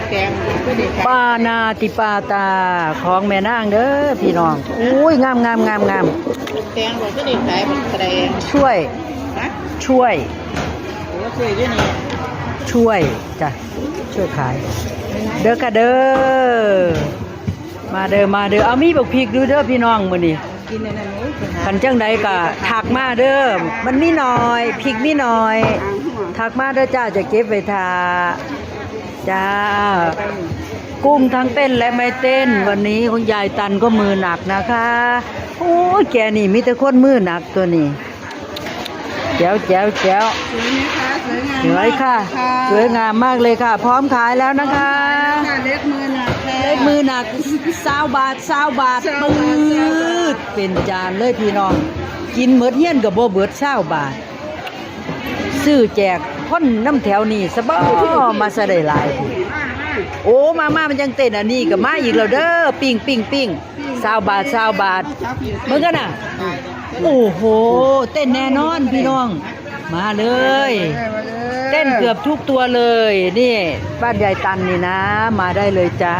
แกงก็ดีค่ะปานาติปาตาของแม่นางเด้อพี่น้องอุ้ยงามแกงบอกก็ดีขายเป็นแสดงช่วยนะช่วยโอ้ช่วยด้วยนี่ช่วยจ้ะช่วยขายเด้อค่ะเด้อมาเด้อเอามีบักพริกดูเด้อพี่น้องมื้อนี้กินในนั้นนู้นคันจังใดก็ถักมาเด้อมันมีน้อยพริกมีน้อยถักมาเด้อจ้าจะเก็บไว้ทาจ้ากุ้งทั้งเต้นและไม่เต้นวันนี้คุณยายตันก็มือหนักนะคะโอ้ยแกนี่มีแต่คนมือหนักตัวนี้แจ๋วสวยไหมคะสวยงามสวยค่ะสวยงามมากเลยค่ะพร้อมขายแล้วนะคะเล็กมือหนักเล็กมือหนัก20 บาทปืดเป็นจานเลยพี่น้องกินเมดเฮียนกับบ่เบิด20 บาทซื้อแจกคนน้ำแถวนี้สบายมาซะได้หลายโอ้มามันยังเต้นอันนี้กับมาอีกแล้วเด้อปิ้ง20 บาทเมื่อกันน่ะโอ้โหเต้นแน่นอนพี่น้องมาเลยเต้นเกือบทุกตัวเลยนี่บ้านยายตันนี่นะมาได้เลยจ้า